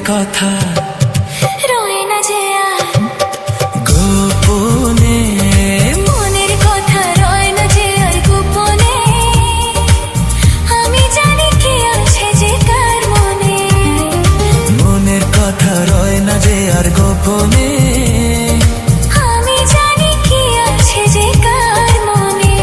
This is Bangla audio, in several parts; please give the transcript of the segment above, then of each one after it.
কথা রয় না যে আর গোপনে, মনের কথা রয় না যে আর গোপনে। আমি জানি কি আছে যে কার মনে, মনের কথা রয় না যে আর গোপনে। আমি জানি কি আছে যে কার মনে।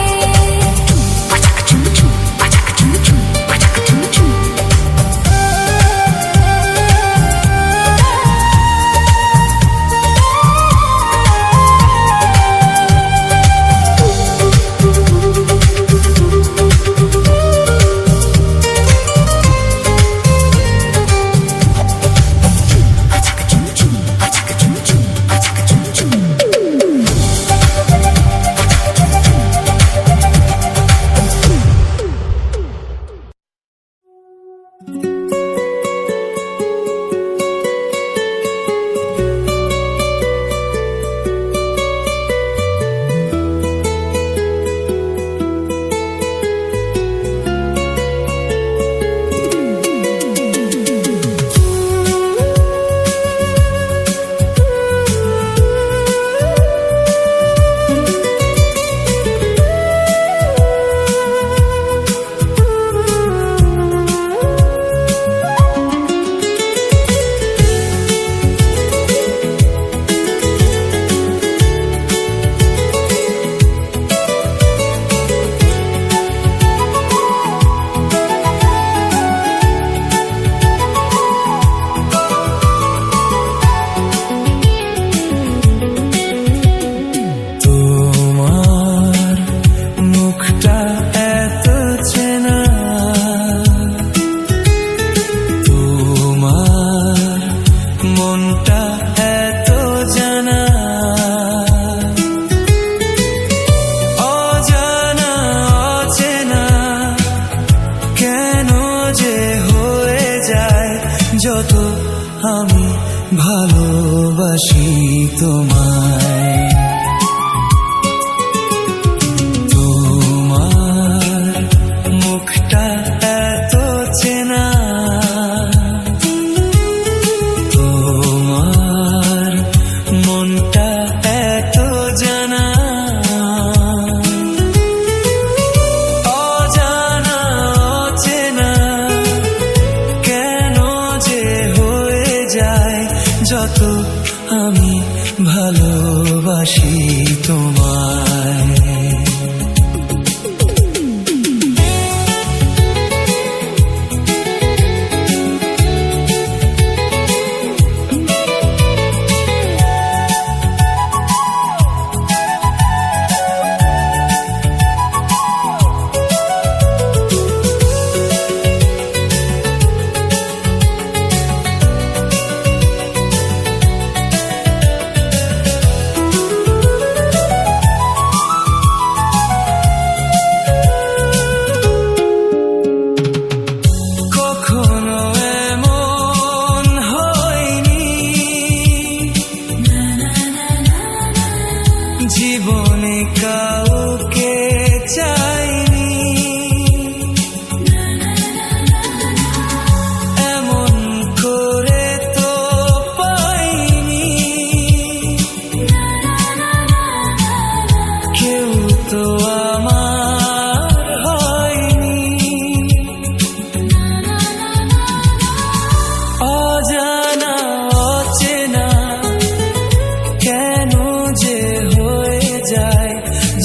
যত আমি ভালোবাসি তোমায়, তোমার মুখটা এত চেনা, তোমার মনটা এত জানা।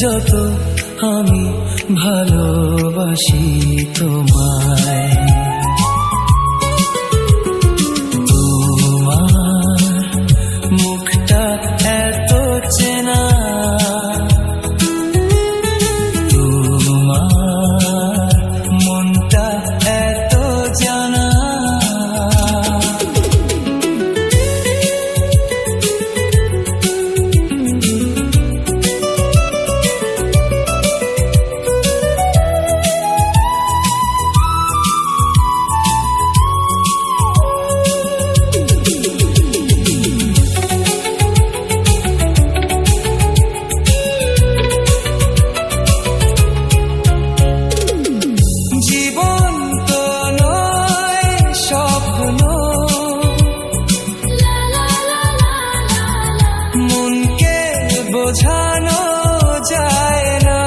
যত আমি ভালোবাসি তোমায়। তোমার মুখটা এত চেনা, তোমার মনটা এত জানা। বোঝানো যায় না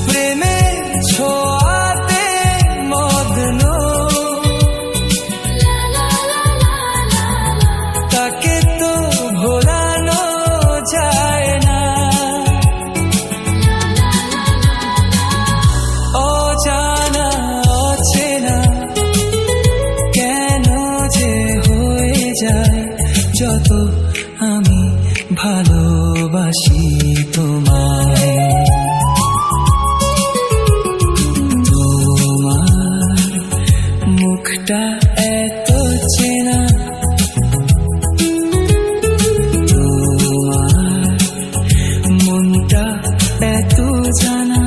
প্রেমের ছোঁয়াতে মগ্ন, তাকে তো ভোলানো যায় না। অজানা অচেনা কেন যে হয়ে যায় যত আমি ভালোবাসি তোমায়। তোমার মুখটা এত চেনা, তোমার মনটা এত জানা।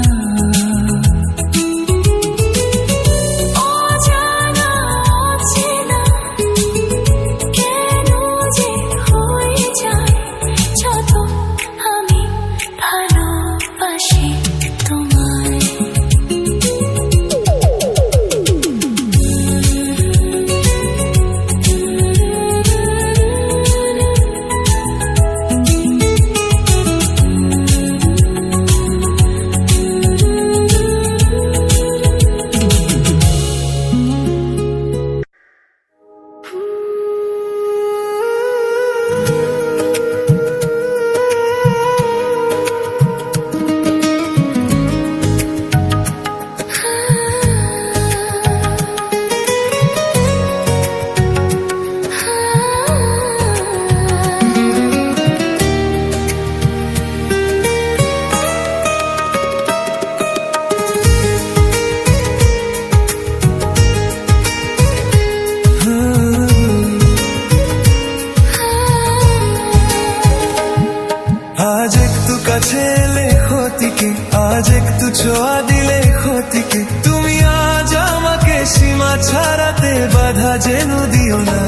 आज एक तू কাছে এলে ক্ষতিকে, আজ একটু ছোঁয়া দিলে ক্ষতিকে। তুমি আজ আমাকে সীমা ছাড়াতে বাধা যেন দিও না।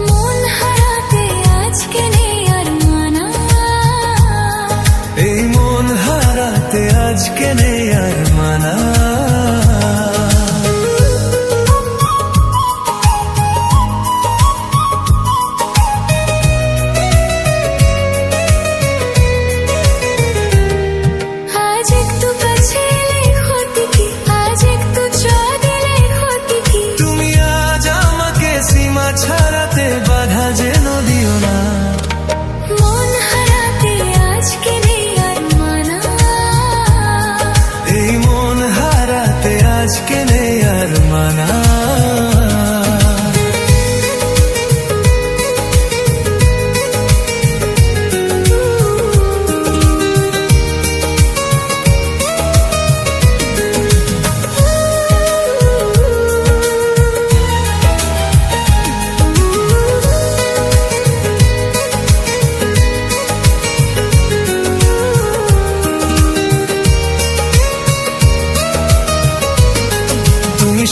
মন হারাতে আজকে নেই আর মানা, এই মন হারাতে আজকে নেই আর মানা। ছাড়াতে বাধা যেন দিও না। মন হারাতে আজকে নেই আর মানা, এই মন হারাতে আজকে নেই আর মানা।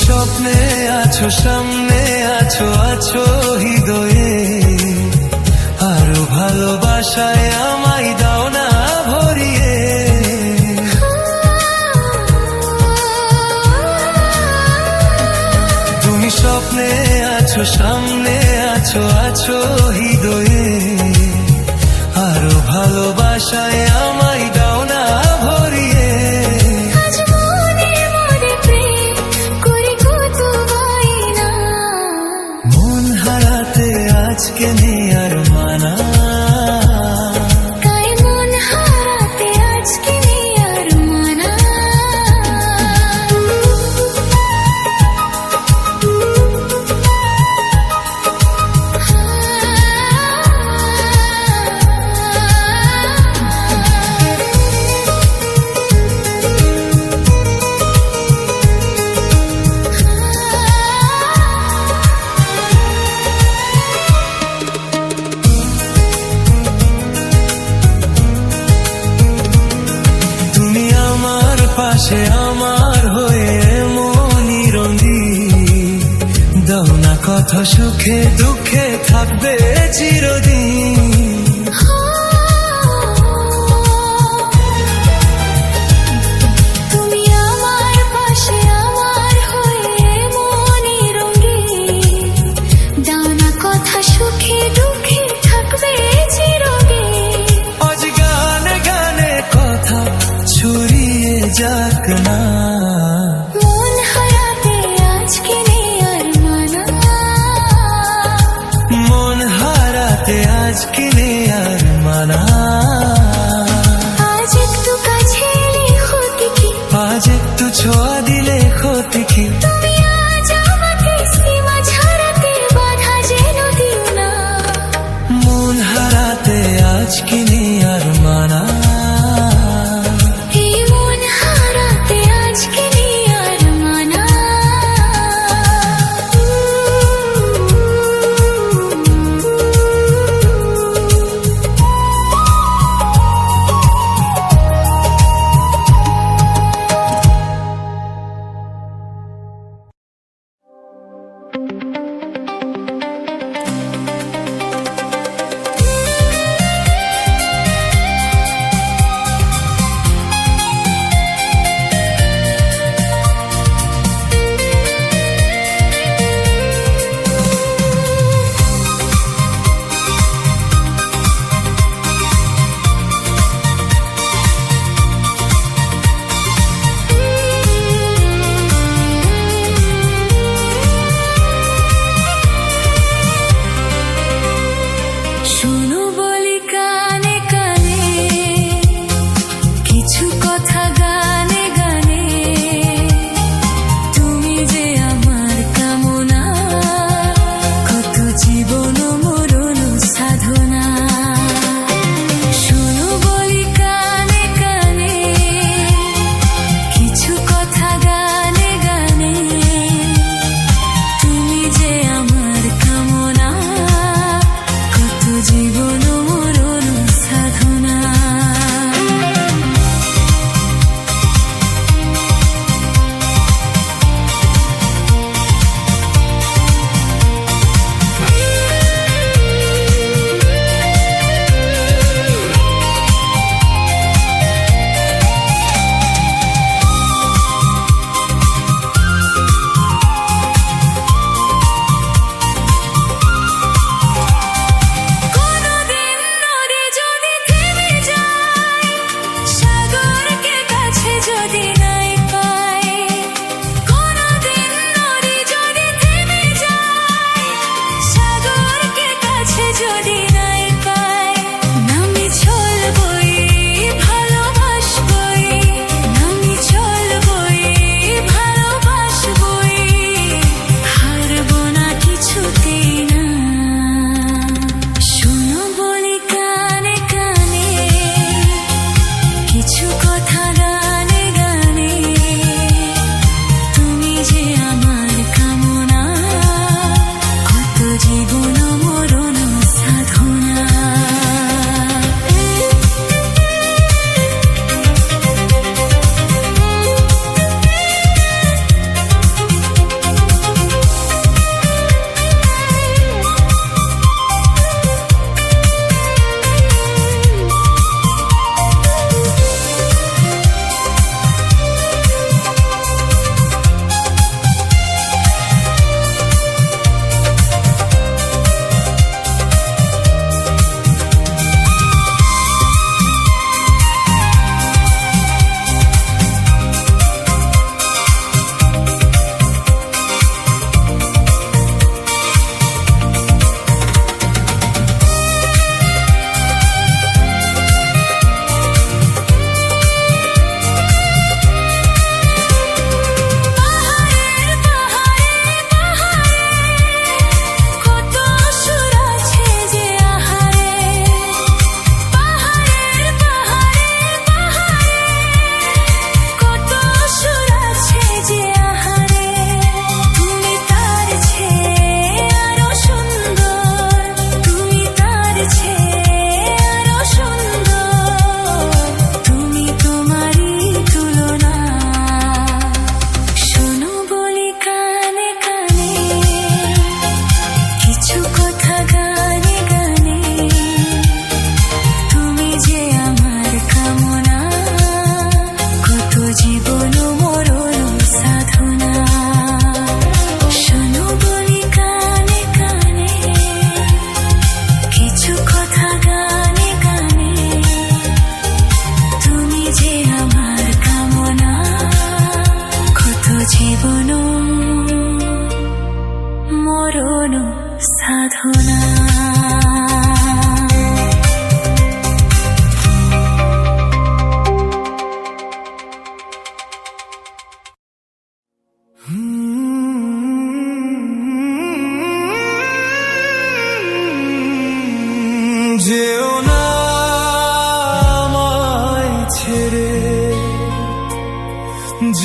স্বপ্নে আছো, সামনে আছো, আছো হৃদয়ে। আরো ভালোবাসায় আমায় দাও না ভরিয়ে। তুমি স্বপ্নে আছো, সামনে আছো, আছো হৃদয়ে। আরো ভালোবাসায় আমায় দাও না ভরিয়ে। মন হারাতে আজকে নেই আর মানা। পাশে আমার হয়ে মনি রঙিন, দাও না কথা সুখে দুঃখে থাকবে চিরদিন। তুমি আমার পাশে আমার হয়ে মনি রঙিন, দাও না কথা সুখে দুঃখে থাকবে চিরদিন। আজ গানে গানে কথা ছড়িয়ে যাক না, মন হারাতে আজকে নেই আর মানা, মন হারাতে আজকে নেই আর মানা। আজ একটু কাছে এলে ক্ষতি কি, আজ একটু ছোঁয়া দিলে ক্ষতি কি, তুমি আজ আমাকে সীমা ছাড়াতে বাধা যেন দিও না। মন হারাতে আজকে নেই আর মানা, এই মন হারাতে আজকে নেই আর মানা।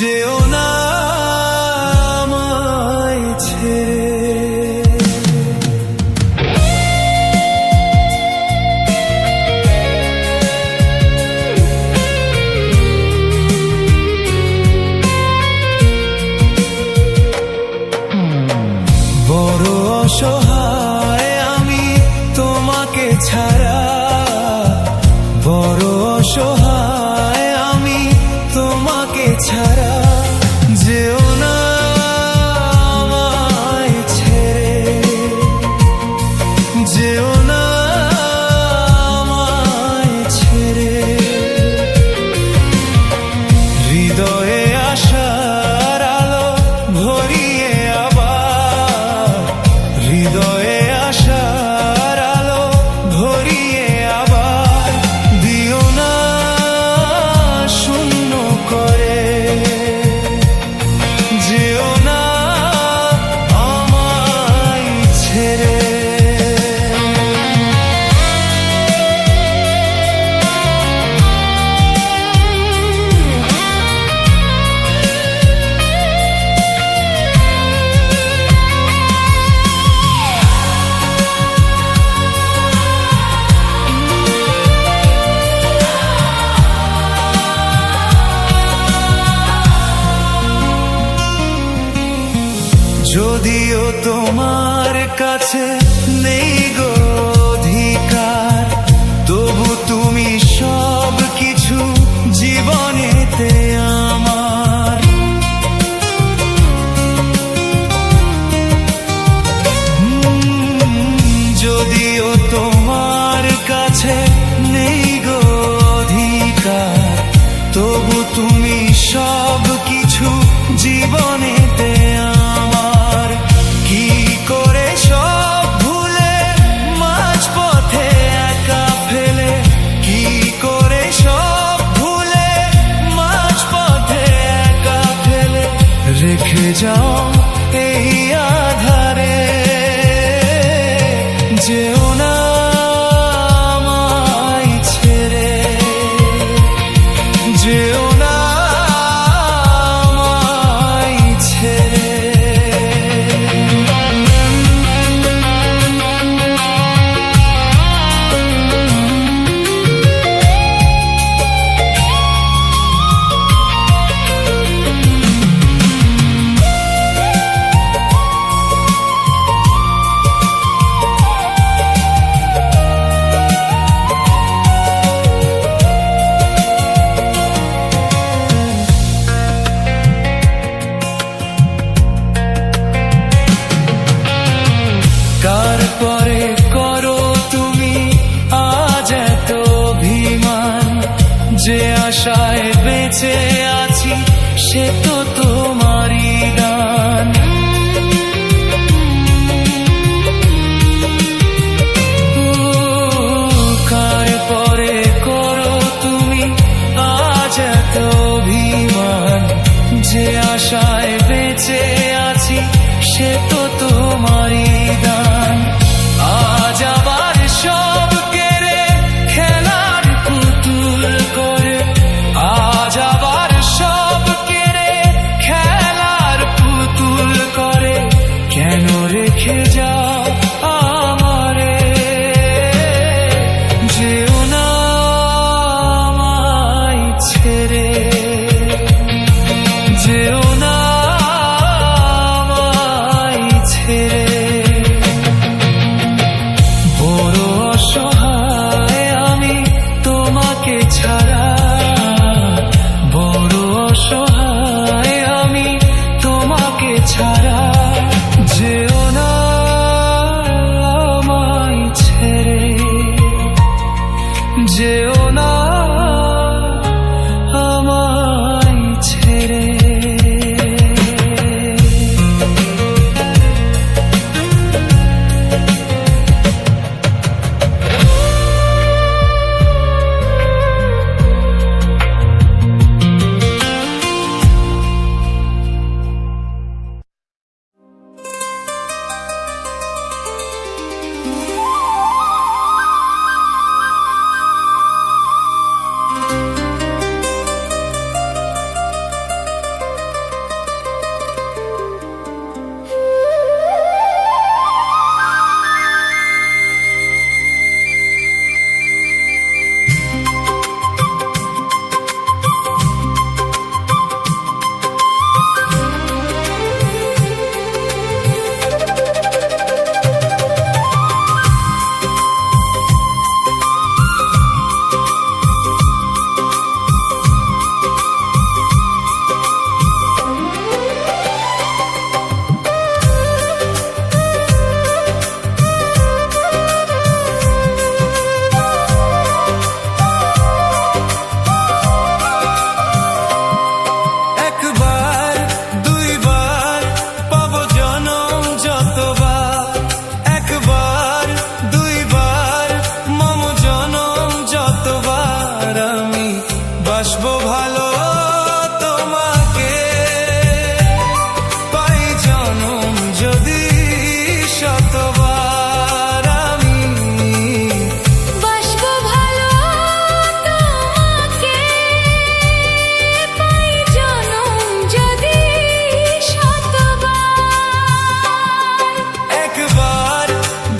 যেও না আমায় ছেড়ে। বড় অসহায় আমি তোমাকে ছাড়া, বড় অসহায় আমি তোমাকে ছাড়া। যেও না আমায় ছেড়ে, যেও না আমায় ছেড়ে। হৃদয়ে আশার আলো ভরিয়ে আবার, হৃদয়ে আশার আলো ভরিয়ে আবার দিও না শূন্য করে। যেও না আমায় ছেড়ে। যদিও তোমার কাছে নেই গো অধিকার, তবু তুমি সব কিছু জীবনেতে আমার। যদিও তোমার কাছে নেই গো অধিকার, তবু তুমি সব কিছু জীবনেতে আমার। কি করে সব ভুলে মাঝপথে একা ফেলে, কি করে সব ভুলে মাঝপথে একা ফেলে রেখে যাও এই আধারে। যেও না আমায় ছেড়ে, যেও না আমায় ছেড়ে। কার পরে করো তুমি আজ এত অভিমান, যে আশায় বেঁচে আছি সে তো তোমারই দান। কার পরে করো তুমি আজ এত অভিমান, যে আশায় বেঁচে আছি সে তো তোমারই দান। আজ আবার সব কেড়ে খেলার পুতুল করে, আজ আবার সব কেড়ে খেলার পুতুল করে কেন রেখে যাও আমারে। যেও না আমায় ছেড়ে, যেও না আমায় ছেড়ে। বড় অসহায় আমি তোমাকে ছাড়া, বড় অসহায় আমি তোমাকে ছাড়া। যেও না আমায় ছেড়ে, যেও না আমায় ছেড়ে। বাসবো ভালো তোমাকে পাই জনম যদি শতবার আমি বাসবো ভালো তোমাকে পাই জনম যদি শতবার একবার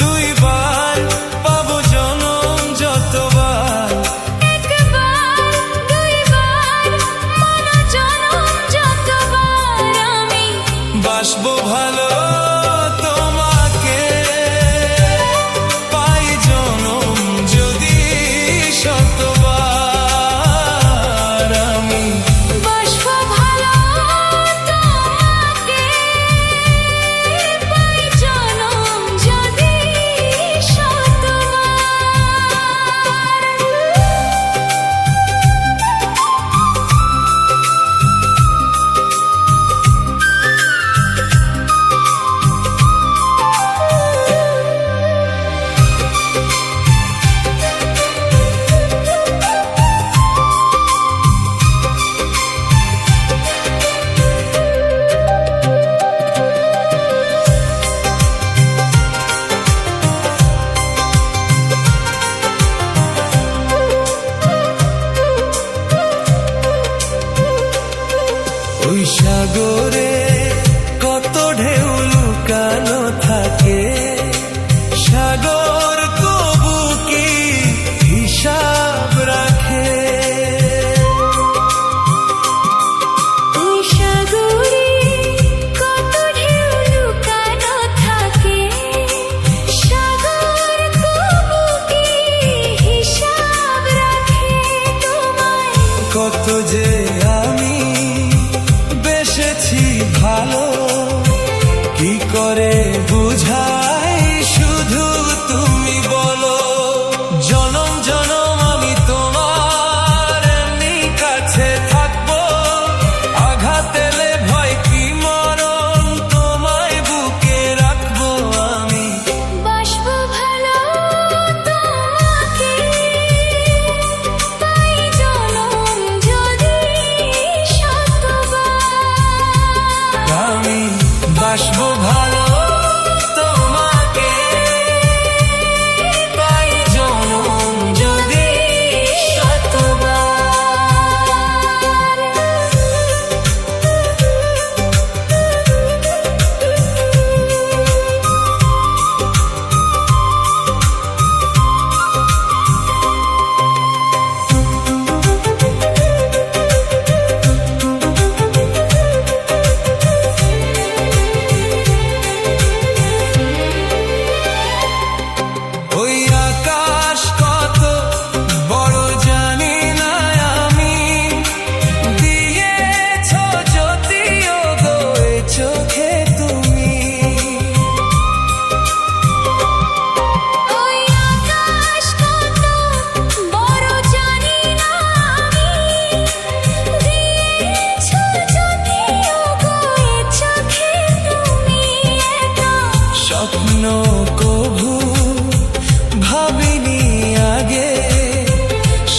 দুইবার পাবো জনম যতবার একবার দুইবার মনো জনম যতবার আমি বাসবো ভালো তোমাকে পাই জনম যদি শতবার আমি বাসবো ভালো তোমাকে পাই জনম যদি শতবার ওই সাগরে কত ঢেউ লুকানো থাকে সাগর কবু কি হিসাব রাখে ওই সাগরে কত ঢেউ লুকানো থাকে সাগর কবু কি হিসাব রাখে তোমায় কত যে আমি বেসেছি ভালো কি করে বুঝাই শুধু তুমি বলো জনম জনম আমি তোমার এমনি কাছে থাকবো আঘাত এলে ভয় কি মরণ তোমায় বুকে রাখবো আমি বাসবো ভালো তোমাকে পাই জনম যদি শতবার আমি বাসবো ভালো তোমাকে পাই জনম যদি ওই আকাশ কত বড় জানি না আমি দিয়েছ যদিও গো এ চোখে তুমি ওই আকাশ কত বড় জানি না আমি দিয়েছো যদিও গো এ চোখে তুমি এত স্বপ্ন কভু ভাবিনি আগে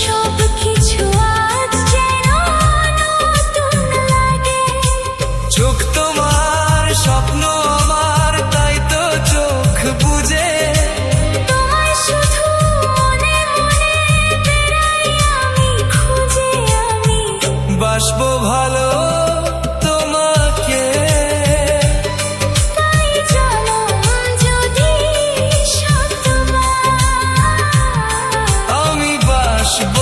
সবকিছু আজ যেন নতুন লাগে চোখ তোমার স্বপ্ন আমার তাই তো চোখ বুঝে তোমায় শুধু মনে মনে বেড়াই আমি খুঁজে আমি বাসবো ভালো তোমাকে পাই জনম যদি শতবার আমি বাসবো